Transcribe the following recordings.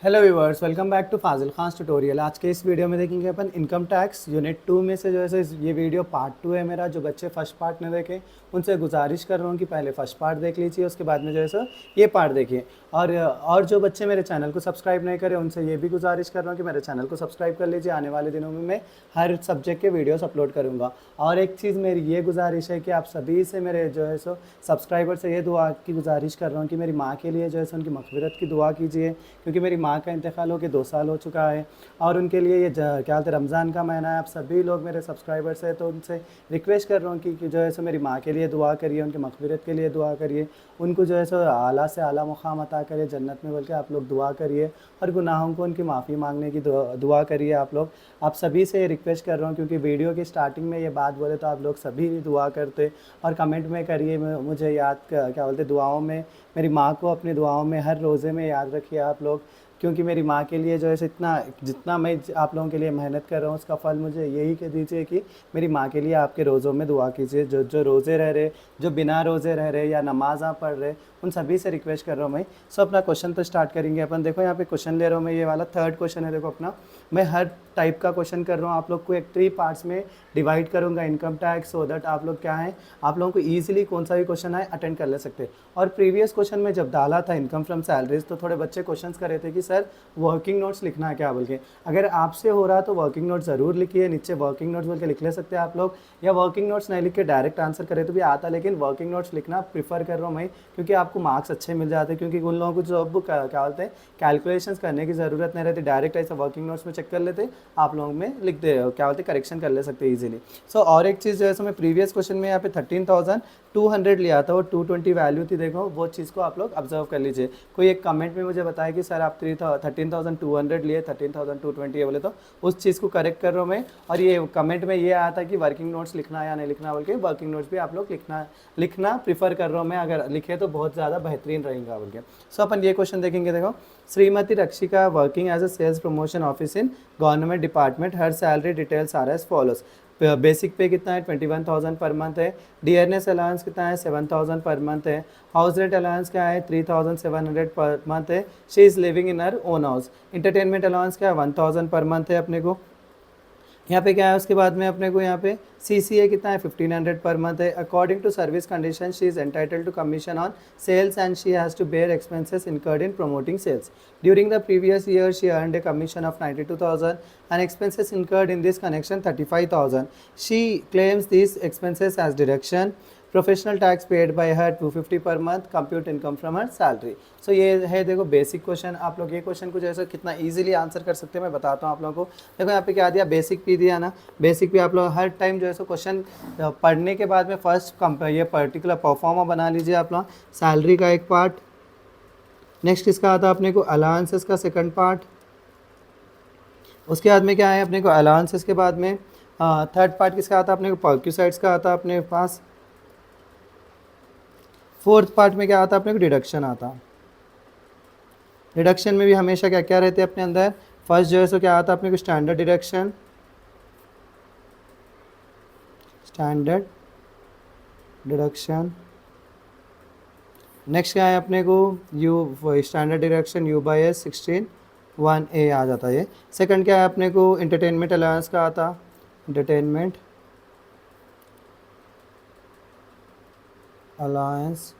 Hello viewers, welcome back to Fazil Khan tutorial. आज के इस वीडियो में देखेंगे अपन इनकम टैक्स यूनिट 2 में से जो है ये वीडियो पार्ट 2 है मेरा। जो बच्चे फर्स्ट पार्ट ने देखे उनसे गुजारिश कर रहा हूँ कि पहले फर्स्ट पार्ट देख लीजिए, उसके बाद में जो है ये पार्ट देखिए। और जो बच्चे मेरे चैनल को सब्सक्राइब नहीं करें उनसे ये भी गुजारिश कर रहा हूँ कि मेरे चैनल को सब्सक्राइब कर लीजिए। आने वाले दिनों में मैं हर सब्जेक्ट के वीडियोस अपलोड करूँगा। और एक चीज़ मेरी ये गुजारिश है कि आप सभी से मेरे जो है सब्सक्राइबर से ये दुआ की गुजारिश कर रहा हूँ कि मेरी माँ के लिए जो है उनकी मग़फ़िरत की दुआ कीजिए, क्योंकि मेरी माँ का इंतकाल होकर 2 साल हो चुका है। और उनके लिए ये क्या बोलते रमज़ान का महीना है। आप सभी लोग मेरे सब्सक्राइबर्स हैं, तो उनसे रिक्वेस्ट कर रहा हूँ कि जो है मेरी माँ के लिए दुआ करिए, उनकी मग़फ़िरत के लिए दुआ करिए, उनको जो है आला से आला मुक़ाम अता करिए जन्नत में, बल्कि आप लोग दुआ करिए और गुनाहों को उनकी माफ़ी मांगने की दुआ करिए। आप लोग, आप सभी से रिक्वेस्ट कर रहा हूँ, क्योंकि वीडियो की स्टार्टिंग में ये बात बोले तो आप लोग सभी दुआ करते और कमेंट में करिए मुझे याद, क्या बोलते दुआओं में मेरी माँ को अपनी दुआओं में हर रोज़े में याद रखिए आप लोग, क्योंकि मेरी माँ के लिए जो है इतना जितना मैं आप लोगों के लिए मेहनत कर रहा हूँ उसका फल मुझे यही कह दीजिए कि मेरी माँ के लिए आपके रोज़ों में दुआ कीजिए। जो जो रोज़े रह रहे, जो बिना रोज़े रह रहे या नमाज आप पढ़ रहे, उन सभी से रिक्वेस्ट कर रहा हूँ मैं। सो अपना क्वेश्चन तो स्टार्ट करेंगे अपन। देखो यहाँ पे क्वेश्चन ले रहा हूँ मैं, ये वाला 3rd क्वेश्चन है। देखो अपना, मैं हर टाइप का क्वेश्चन कर रहा हूँ, आप लोग को एक 3 पार्ट्स में डिवाइड करूँगा इनकम टैक्स, सो दैट आप लोग क्या है, आप लोगों को ईजिली कौन सा भी क्वेश्चन आए अटेंड कर ले सकते हैं। और प्रीवियस क्वेश्चन में जब डाला था इनकम फ्रॉम सैलरीज, तो थोड़े बच्चे क्वेश्चन कर रहे थे कि सर वर्किंग नोट्स लिखना है क्या बोल के। अगर आपसे हो रहा तो वर्किंग नोट्स ज़रूर लिखिए, नीचे वर्किंग नोट्स बोल के लिख ले सकते हैं आप लोग, या वर्किंग नोट्स नहीं लिख के डायरेक्ट आंसर करें तो भी आता, लेकिन वर्किंग नोट्स लिखना प्रीफर कर रहा हूँ मैं, क्योंकि आपको मार्क्स अच्छे मिल जाते हैं। क्योंकि उन लोगों को जो अब क्या बोलते हैं कैलकुलेशंस करने की ज़रूरत नहीं रहती, डायरेक्ट ऐसा वर्किंग नोट्स में चेक कर लेते, आप लोगों में लिख दे क्या बोलते करेक्शन कर ले सकते इजीली। सो और एक चीज़ जो है मैं प्रीवियस क्वेश्चन में यहाँ पे 13,200 लिया था, वो 220 वैल्यू थी। देखो वो चीज़ को आप लोग ऑब्जर्व कर लीजिए। कोई एक कमेंट में मुझे बताया कि सर आप 13,200 लिए 13,220 है बोले, तो उस चीज़ को करेक्ट कर रहा हूँ मैं। और ये कमेंट में ये आया था कि वर्किंग नोट्स लिखना या नहीं लिखना बोल के, वर्किंग नोट्स भी आप लोग लिखना प्रीफर कर रहा हूँ मैं, अगर लिखे तो बहुत ज़्यादा बेहतरीन रहेगा बोल के। सो अपन ये क्वेश्चन देखेंगे। देखो, Shrimati Rakshika working as a sales promotion office in government department, her salary details are as follows. Basic pay कितना है 21,000 पर मंथ है। डियरनेस अलाउंस कितना है 7,000 पर मंथ है। हाउस रेंट अलाउंस क्या है 3,700 पर मंथ है। She is living in her own house. Entertainment allowance क्या है 1,000 पर मंथ है अपने को। यहाँ पे क्या है उसके बाद में अपने को यहाँ पे CCA कितना है 1,500 पर मंथ है। According to service condition she is entitled to commission on sales and she has to bear expenses incurred in promoting sales. During the previous year she earned a commission of 92,000 and expenses incurred in this connection 35,000. She claims these expenses as deduction. Professional tax paid by her 250 per month, compute income from her salary. So ये है देखो basic question. आप लोग ये question को जैसे कितना easily answer कर सकते हैं मैं बताता हूँ आप लोगों को। देखो यहाँ पे क्या दिया, बेसिक भी दिया ना। बेसिक भी आप लोग हर टाइम जो है क्वेश्चन पढ़ने के बाद में फर्स्ट ये पर्टिकुलर परफॉर्मा बना लीजिए आप लोग। सैलरी का एक पार्ट, नेक्स्ट किसका आता है अपने को अलाउंसेस का सेकंड पार्ट, उसके बाद में क्या है अपने को अलाउंसेस के बाद में 3rd पार्ट किसका आता है अपने को पर्क्यूसाइड्स का आता है अपने पास। 4th पार्ट में क्या आता है अपने को डिडक्शन आता है। डिडक्शन में भी हमेशा क्या क्या रहते हैं अपने अंदर, फर्स्ट जो है सो क्या आता है अपने को standard deduction, standard deduction. Next क्या है अपने को you standard deduction U/S 16(1)(a) आ जाता है ये। सेकंड क्या है अपने को इंटरटेनमेंट अलाउंस का आता, इंटरटेनमेंट अलाउंस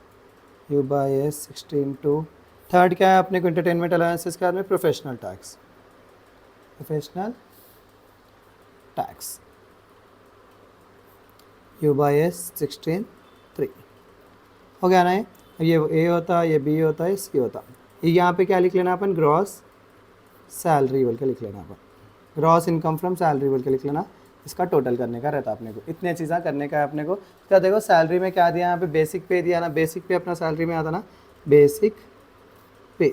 U/S 16(2). थर्ड क्या है अपने को इंटरटेनमेंट अलाउंसेस के बाद में professional tax, professional tax U/S 16(3). हो गया ना ये A होता है, ये B होता है, C होता है। ये यहाँ पे क्या लिख लेना अपन, ग्रॉस सैलरी बोल के लिख लेना अपन, ग्रॉस इनकम फ्रॉम सैलरी बोल के लिख लेना। इसका टोटल करने का रहता है अपने को, इतने चीज़ें करने का है अपने को। क्या देखो सैलरी में क्या दिया यहाँ पे, बेसिक पे दिया ना। बेसिक पे अपना सैलरी में आता ना, बेसिक पे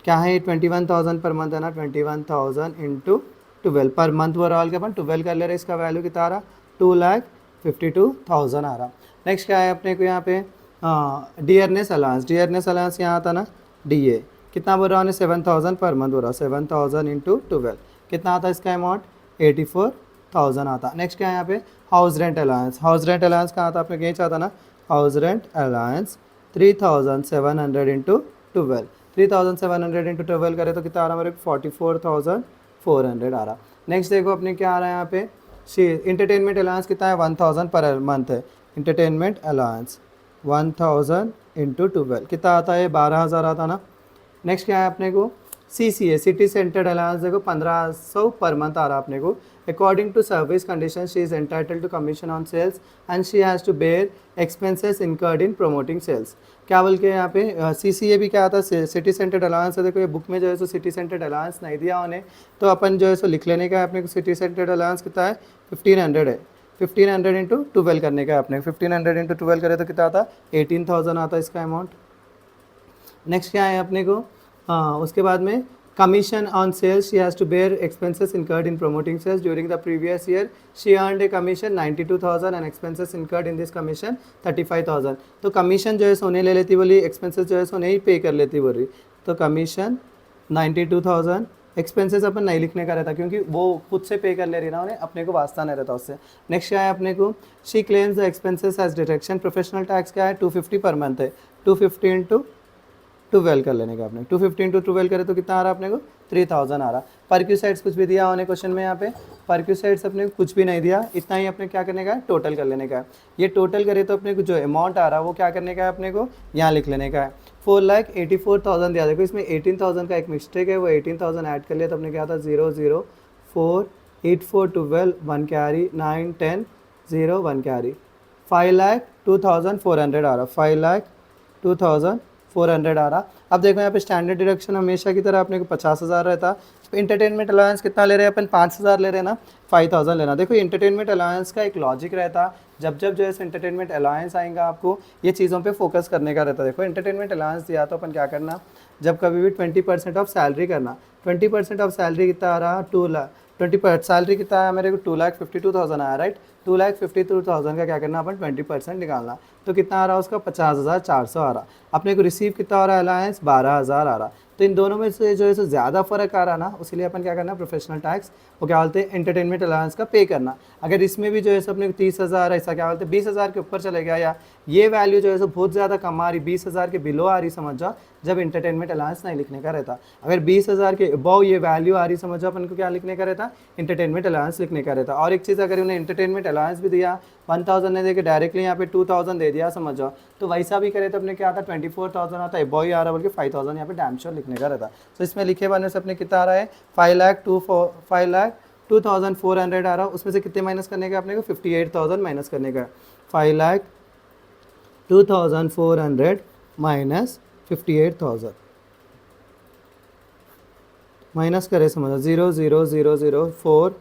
क्या है 21,000 पर मंथ है ना। 21,000 इंटू 12 पर मंथ ओवरऑल के अपन 12 कर ले रहे, इसका वैल्यू कितना आ रहा 2,52,000 आ रहा। नेक्स्ट क्या है अपने को यहाँ पे डियरनेस अलाउंस, डियरनेस अलाउंस यहाँ आता ना DA कितना बोल रहा हूँ 7,000 पर मंथ बोल रहा, 7,000 इंटू 12 कितना आता है इसका अमाउंट 84,000 आता। नेक्स्ट क्या है यहाँ पे house rent allowance, house rent allowance कहाँ आता अपने कहीं चाहता ना, house rent allowance 3,700 into 12 3700 into 12 करें तो कितना आ रहा है मेरे को 44,400 आ रहा। नेक्स्ट देखो अपने क्या आ रहा है यहाँ पे, इंटरटेनमेंट अलाउंस कितना है 1000 पर मंथ है। इंटरटेनमेंट अलाउंस 1000 इंटू 12 कितना आता है 12,000 आता ना। नेक्स्ट क्या है अपने को CCA सिटी सेंटर्ड अलाउंस देखो 1500 पर मंथ आ रहा है अपने को। According to service condition she is entitled to commission on sales and she has to bear expenses incurred in promoting sales. क्या बोल के यहाँ पे CCA भी क्या आता है सिटी सेंटर्ड अलाउंस है। देखो ये बुक में जो है सो सिटी सेंटर्ड अलाउंस नहीं दिया उन्हें, तो अपन जो है सो लिख लेने का है अपने को। सिटी सेंटर्ड अलाउंस कितना है 1500 है। 1500 इंटू 12 करने का है अपने। 1500 इंटू 12 करे तो कितना आता 18,000 आता है इसका अमाउंट। नेक्स्ट क्या है अपने को उसके बाद में commission on sales she has to bear expenses incurred in promoting sales during the previous year she earned a commission 92,000 and expenses incurred in this commission 35,000। तो कमीशन जो है सोने ले लेती बोली, एक्सपेंसेस जो है सोने ही पे कर लेती बोल रही। तो कमीशन 92,000, एक्सपेंसेस अपन नहीं लिखने का रहता क्योंकि वो खुद से पे कर ले रही ना, उन्हें अपने को वास्ता नहीं रहता उससे। नेक्स्ट क्या है अपने को she claims the expenses as deduction. Professional tax क्या है 250 पर मंथ है। 250 इंटू 12 कर लेने का आपने। 250 इंटू 12 करे तो कितना आ रहा है अपने को 3000 आ रहा। परक्यूसाइड्स कुछ भी दिया उन्हें क्वेश्चन में यहाँ पे, परक्यूसाइड्स अपने को कुछ भी नहीं दिया, इतना ही अपने क्या करने का है टोटल कर लेने का है। ये टोटल करे तो अपने को जो अमाउंट आ रहा है वो क्या करने का है अपने को यहाँ लिख लेने का है। 4,84,000 दिया। देखो इसमें 18,000 का एक मिस्टेक है, वो 18,000 ऐड कर लिया तो अपने क्या था 0 0 4 8 4 12 1 कैरी 9 10 0 1 कैरी 5,02,400 आ रहा। 5,02,400 आ रहा। अब देखो यहाँ पे स्टैंडर्ड डिडक्शन हमेशा की तरह अपने को 50,000 रहता। इंटरटेनमेंट अलाउंस कितना ले रहे हैं अपन 5,000 ले रहे हैं ना, 5,000 लेना। देखो इंटरटेनमेंट अलाउंस का एक लॉजिक रहता, जब जब जो है इंटरटेनमेंट अलाउंस आएगा आपको ये चीज़ों पे फोकस करने का रहता है। देखो इंटरटेनमेंट अलाउंस दिया तो अपन क्या करना, जब कभी भी 20% ऑफ सैलरी करना। 20% ऑफ सैलरी कितना आ रहा 2 लाख। 20% सैलरी कितना आया मेरे को 2,52,000 आया राइट। 2,52,000 का क्या करना अपन 20% निकालना, तो कितना आ रहा उसका 50,400 आ रहा। अपने को रिसीव कितना हो रहा है अलायंस 12,000 आ रहा। तो इन दोनों में से जो है सो ज़्यादा फ़र्क आ रहा ना, उसलिए अपन क्या करना प्रोफेशनल टैक्स वो क्या बोलते हैं इंटरटेनमेंट अलाउंस का पे करना। अगर इसमें भी जो है सो अपने को 30,000 ऐसा क्या बोलते हैं 20,000 के ऊपर चले गया, या ये वैल्यू जो है सो बहुत ज़्यादा कम आ रही 20,000 के बिलो आ रही समझ जाओ, जब इंटरटेनमेंट अलाउंस नहीं लिखने का रहता। अगर 20,000 के अबव ये वैल्यू आ रही समझ जाओ अपन को क्या लिखने का रहता इंटरटेनमेंट अलाउंस लिखने का रहता। और एक चीज़ अगर उन्हें इंटरटेनमेंट अलाउंस भी दिया 1,000 ने देके डायरेक्टली यहाँ पे 2,000 दे दिया समझ जाओ, तो वैसा भी करे तो अपने क्या आता 24,000 आता है। बॉय आ रहा बोल के 5,000 यहाँ पे डैम श्योर लिखने का रहता। तो इसमें लिखे बनने से अपने कितना आ रहा है 5,02,400 आ रहा। उसमें से कितने माइनस करने का अपने को 58,000 माइनस करने का। 5,02,400 माइनस 58,000 माइनस करे समझो 0 0 0 0 4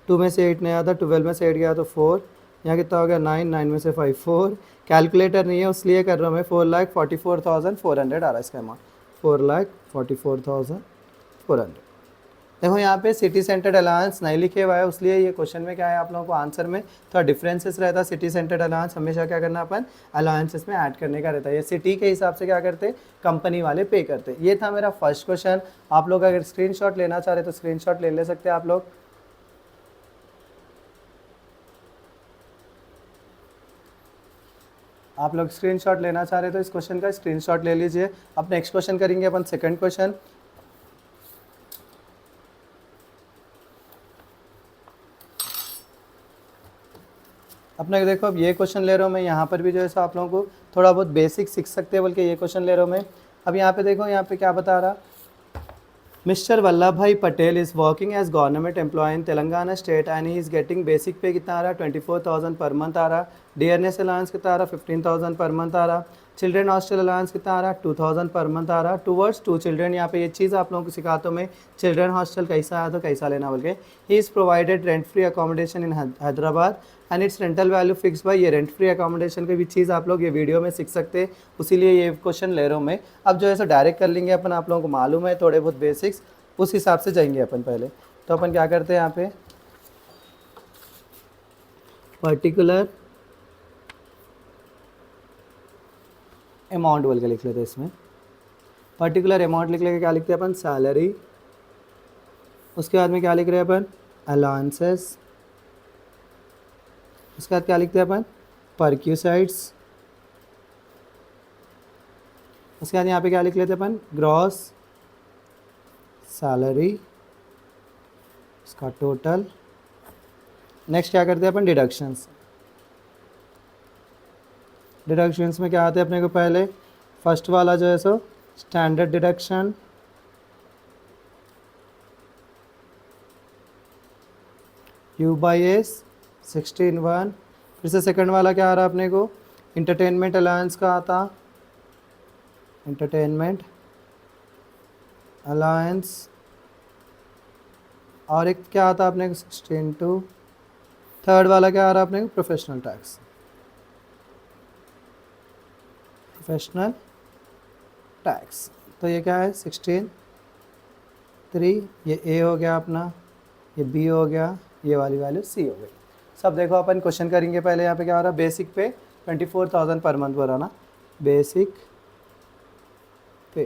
2 में से 8 नहीं आता, 12 में से 8 गया तो 4, यहाँ कितना हो गया 9 9 में से 5 4। कैलकुलेटर नहीं है इसलिए कर रहा हूँ मैं। 4,44,400 आ रहा है इसका अमाउंट 4,44,400। देखो यहाँ पे सिटी सेंटर्ड अलायंस नहीं लिखे हुआ है, इसलिए ये क्वेश्चन में क्या है आप लोगों को आंसर में थोड़ा डिफरेंसेस रहता है। सिटी सेंटर्ड अलायंस हमेशा क्या करना अपन अलायंसेस में ऐड करने का रहता है। ये सिटी के हिसाब से क्या करते कंपनी वाले पे करते। ये था मेरा फर्स्ट क्वेश्चन। आप लोग अगर स्क्रीनशॉट लेना चाह रहे तो स्क्रीनशॉट ले सकते हैं आप लोग। स्क्रीनशॉट लेना चाह रहे तो इस क्वेश्चन का स्क्रीनशॉट ले लीजिए। अब नेक्स्ट क्वेश्चन करेंगे अपन सेकंड क्वेश्चन। अपने देखो अब ये क्वेश्चन ले रहा हूँ मैं, यहाँ पर भी जो है सो आप लोगों को थोड़ा बहुत बेसिक सीख सकते हैं बोल के ये क्वेश्चन ले रहा हूँ मैं। अब यहाँ पे देखो यहाँ पे क्या बता रहा, mister Vallabh Bhai Patel is working as government employ in Telangana state and he is getting basic pay कितना आ रहा 24,000 पर मंथ आ रहा। डियरनेस अलाउंस कितना आ रहा 15,000 पर मंथ आ रहा। चिल्ड्रन हॉस्टल अलाउंस कितना आ रहा 2,000 पर मंथ आ रहा टूवर्ड्स 2 चिल्ड्रन। यहाँ पे ये चीज़ आप लोगों को सिखाता हूँ मैं, चिल्ड्रन हॉस्टल कैसा आया तो कैसा लेना बोल के। He is provided rent free accommodation in Hyderabad and it's rental value fix by. ये रेंट फ्री अकोमोडेशन की भी चीज़ आप लोग ये वीडियो में सीख सकते हैं, उसीलिए ये क्वेश्चन ले रहा हूँ मैं। अब जो है सो डायरेक्ट कर लेंगे अपन, आप लोगों को मालूम है थोड़े बहुत बेसिक्स, उस हिसाब से जाएंगे अपन पहले। तो अपन क्या करते हैं यहाँ पे पर्टिकुलर अमाउंट बोल के लिख लेते हैं। इसमें पर्टिकुलर अमाउंट लिख लेके क्या लिखते हैं अपन सैलरी। उसके बाद में क्या लिख रहे हैं अपन अलाउंसेस। उसके बाद क्या लिखते हैं अपन परक्यूसाइड्स। उसके बाद यहाँ पे क्या लिख लेते हैं अपन, ग्रॉस सैलरी, इसका टोटल। नेक्स्ट क्या करते हैं अपन, डिडक्शंस। डिडक्शंस में क्या आते हैं अपने को, पहले फर्स्ट वाला जो है सो स्टैंडर्ड डिडक्शन, U/S 16(1). फिर से सेकंड वाला क्या आ रहा है अपने को, इंटरटेनमेंट अलाउंस का आता, इंटरटेनमेंट अलाउंस। और एक क्या आता है अपने को 16(2). थर्ड वाला क्या आ रहा है अपने को, प्रोफेशनल टैक्स, प्रोफेशनल टैक्स। तो ये क्या है 16(3), ये ए हो गया अपना, ये बी हो गया, ये वाली वैल्यू सी हो गई। सब देखो अपन क्वेश्चन करेंगे। पहले यहाँ पे क्या हो रहा है, बेसिक पे 24,000 पर मंथ हो रहा ना, बेसिक पे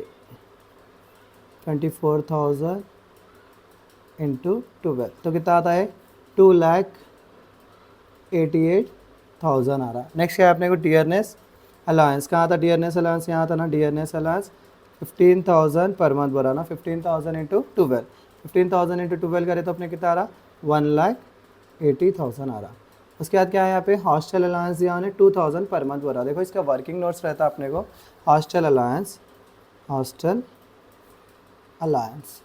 24,000 इंटू 12, तो कितना आता है 2,88,000 आ रहा। नेक्स्ट क्या है अपने को, डियरनेस अलाउंस। कहाँ था डियरनेस अलाउंस, यहाँ था ना डियरनेस अलाउंस 15,000 पर मंथ बोला ना, 15,000 इंटू 12, 15,000 इंटू 12 करे तो अपने कितना आ रहा, 1,80,000 आ रहा। उसके बाद क्या है यहाँ पे, हॉस्टल अलाउंस दिया उन्हें 2,000 पर मंथ बोला। देखो इसका वर्किंग नोट्स रहता है अपने को, हॉस्टल अलाउंस, हॉस्टल अलाउंस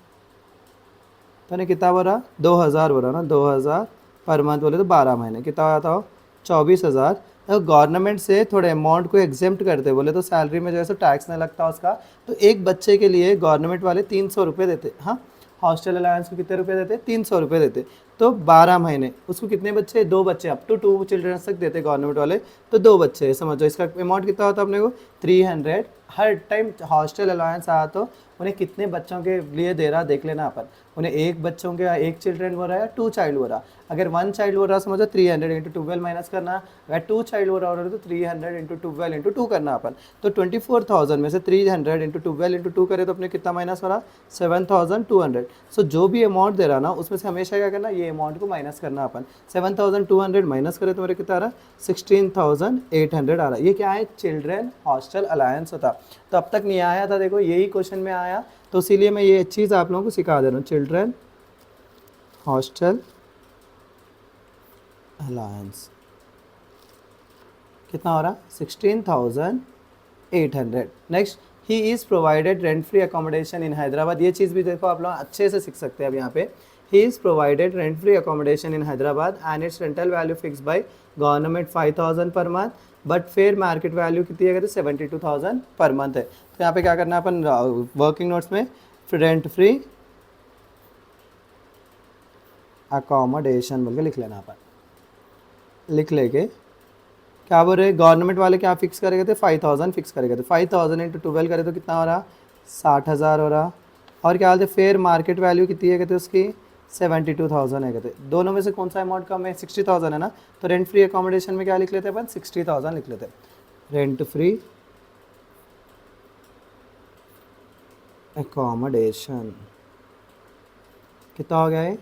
तो ने कितना बोला, 2,000 बोला ना, 2,000 पर मंथ बोले तो 12 महीने कितना आता हो, 24,000। तो गवर्नमेंट से थोड़े अमाउंट को एग्जेम्प्ट करते बोले तो सैलरी में जैसे टैक्स नहीं लगता उसका, तो एक बच्चे के लिए गवर्नमेंट वाले 300 रुपये देते। हाँ, हॉस्टल अलाउंस को कितने रुपए देते, 300 रुपये देते। तो 12 महीने उसको कितने बच्चे, 2 बच्चे, अप टू 2 चिल्ड्रंस तक देते गवर्नमेंट वाले, तो 2 बच्चे समझो। इसका अमाउंट कितना होता है अपने को 300। हर टाइम हॉस्टल अलाउंस आया तो उन्हें कितने बच्चों के लिए दे रहा देख लेना अपन, उन्हें एक बच्चों के एक चिल्ड्रन हो रहा है या 2 चाइल्ड हो रहा। अगर 1 चाइल्ड हो रहा समझो 300 इंटू 12 माइनस करना, अगर 2 चाइल्ड हो रहा तो 300 इंटू 12 इंटू 2 करना अपन। तो 24,000 में से 300 इंटू 12 इंटू 2 करे तो अपने कितना माइनस हो रहा, 7,200। सो जो भी अमाउंट दे रहा ना उसमें से हमेशा क्या करना, ये अमाउंट को माइनस करना अपन। 7,200 माइनस करे तो मेरे कितना आ रहा, 16,800 आ रहा। ये क्या है, चिल्ड्रन हॉस्टल अलायंस होता। तो अब तक नहीं आया था, देखो यही क्वेश्चन में आया, तो इसीलिए मैं ये चीज़ आप लोगों को सिखा दे रहा हूँ। चिल्ड्रन हॉस्टल अलायंस कितना हो रहा, 16,800। Next, he is provided rent free accommodation इन हैदराबाद। ये चीज़ भी देखो आप लोग अच्छे से सीख सकते हैं। अब यहाँ पे he is provided rent free accommodation in Hyderabad and it's rental value fix by government 5,000 per month, but fair market value कितनी है, कहते 72,000 पर मंथ है। तो यहाँ पे क्या करना है अपन, वर्किंग नोट्स में रेंट फ्री अकोमोडेशन बोल के लिख लेना अपन। लिख लेके क्या बोल रहे, गवर्नमेंट वाले क्या फिक्स करेंगे थे, 5,000 फिक्स करेंगे थे। 5,000 इंटू 12 करे तो कितना हो रहा, 60,000 हो रहा। और क्या बोलते, फेयर मार्केट वैल्यू कितनी है कहते उसकी, 72,000 है कहते। दोनों में से कौन सा अमाउंट कम है, 60,000 है ना, तो रेंट फ्री अकोमोडेशन में क्या लिख लेते अपन, 60,000 लिख लेते। रेंट फ्री अकोमोडेशन कितना हो गया है,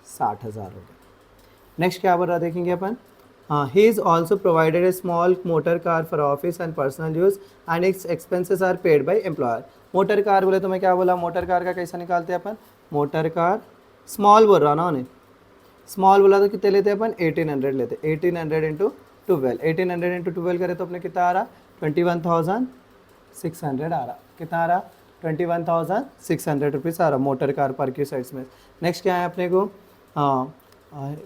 60,000 हो गया। नेक्स्ट क्या बोल रहा देखेंगे अपन, he is also provided a small motor car for office and personal use and its expenses are paid by employer। Motor car बोले तो मैं क्या बोला, मोटर कार का कैसा निकालते हैं अपन, मोटर कार स्मॉल बोल रहा ना उन्हें, स्मॉल बोला तो कितने लेते हैं अपन, 1,800 लेते। 1,800 इंटू 12, 1,800 इंटू 12 करे तो अपने कितना आ रहा, 21,600 आ रहा। कितना आ रहा, 21,600 रुपीज़ आ रहा मोटर कार पर की साइड्स में। नेक्स्ट क्या है अपने को,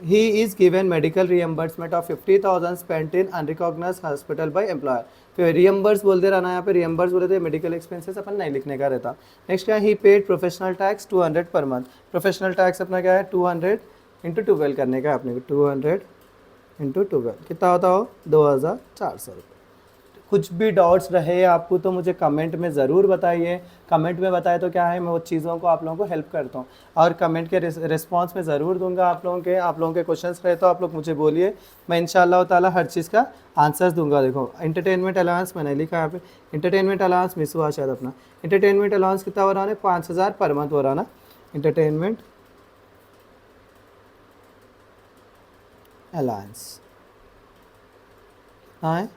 he is given medical reimbursement of 50,000 spent in unrecognized hospital by employer। फिर reimburse बोलते रहना, यहाँ पे reimburse बोले थे, मेडिकल एक्सपेंसेस अपन नहीं लिखने का रहता। नेक्स्ट क्या है, he paid professional tax 200 per month. Professional tax अपना क्या है, 200 इंटू 12 करने का अपने को, 200 इंटू 12 कितना होता हो, 2,400 रुपये। कुछ भी डाउट्स रहे आपको तो मुझे कमेंट में ज़रूर बताइए। कमेंट में बताए तो क्या है, मैं वो चीज़ों को आप लोगों को हेल्प करता हूँ और कमेंट के रिस्पांस में ज़रूर दूंगा आप लोगों के क्वेश्चंस रहे तो आप लोग मुझे बोलिए, मैं इंशाल्लाह ताला हर चीज़ का आंसर्स दूंगा। देखो एंटरटेनमेंट अलाउंस मैंने लिखा यहाँ पे, एंटरटेनमेंट अलाउंस मिस हुआ शायद अपना। एंटरटेनमेंट अलाउंस कितना हो रहा है, 5,000 पर मंथ हो रहा ना। एंटरटेनमेंट अलाउंस हाँ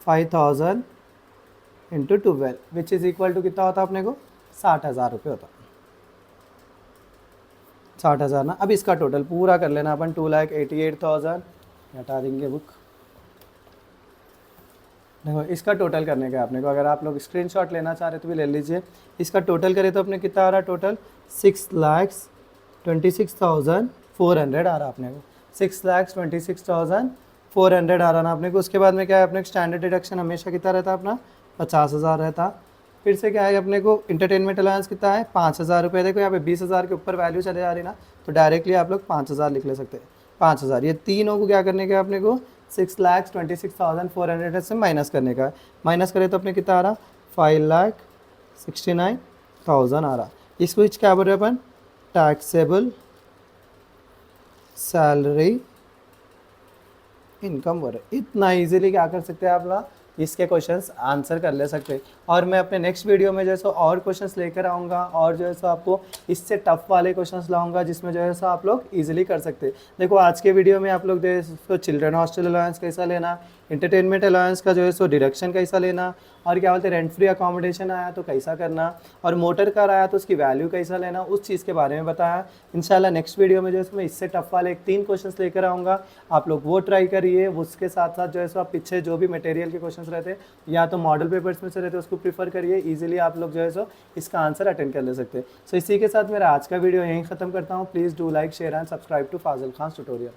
5,000 into 12 which is equal to कितना होता अपने को 60,000 रुपये होता। 60,000 ना। अब इसका टोटल पूरा कर लेना अपन 2,88,000 हटा देंगे बुक। देखो इसका टोटल करने का अपने को, अगर आप लोग स्क्रीनशॉट लेना चाह रहे तो भी ले लीजिए। इसका टोटल करें तो अपने कितना आ रहा टोटल 6,26,400 आ रहा अपने को। 6,26,400 आ रहा ना अपने को। उसके बाद में क्या है अपने स्टैंडर्ड डिडक्शन हमेशा कितना रहता अपना 50,000 रहता। फिर से क्या है अपने को इंटरटेनमेंट अलाउंस कितना है 5,000 रुपये। देखो यहाँ पे 20,000 के ऊपर वैल्यू चले जा रही ना, तो डायरेक्टली आप लोग 5,000 लिख ले सकते हैं। 5,000 ये तीनों को क्या करने का अपने को 6,26,400 से माइनस करने का। माइनस करें तो अपने कितना आ रहा 5,69,000 आ रहा। इसको क्या बोल रहे हैं अपन टैक्सेबल सैलरी इनकम बोल रहे। इतना इजीली क्या कर सकते हैं आप लोग इसके क्वेश्चंस आंसर कर ले सकते हैं। और मैं अपने नेक्स्ट वीडियो में जो है सो और क्वेश्चंस लेकर आऊँगा और जो है सो आपको इससे टफ वाले क्वेश्चंस लाऊंगा जिसमें जो है सो आप लोग इजीली कर सकते हैं। देखो आज के वीडियो में आप लोग जो है सो चिल्ड्रन हॉस्टल अलाउंस कैसा लेना, इंटरटेनमेंट अलाउंस का जो है सो डिडक्शन कैसा लेना, और क्या बोलते हैं रेंट फ्री अकोमोडेशन आया तो कैसा करना, और मोटर कार आया तो उसकी वैल्यू कैसा लेना, उस चीज़ के बारे में बताया। इंशाल्लाह नेक्स्ट वीडियो में जो है मैं इससे टफ वाले 3 क्वेश्चंस लेकर आऊँगा। आप लोग वो ट्राई करिए। उसके साथ साथ जो है सो आप पीछे जो भी मटेरियल के क्वेश्चंस रहते हैं या तो मॉडल पेपर्स में से रहते हैं उसको प्रीफर करिए। ईजिली आप लोग जो है सो इसका आंसर अटेंड कर ले सकते हैं। सो इसी के साथ मेरा आज का वीडियो यहीं ख़त्म करता हूँ। Please do like share and subscribe to Fazil Khan tutorial.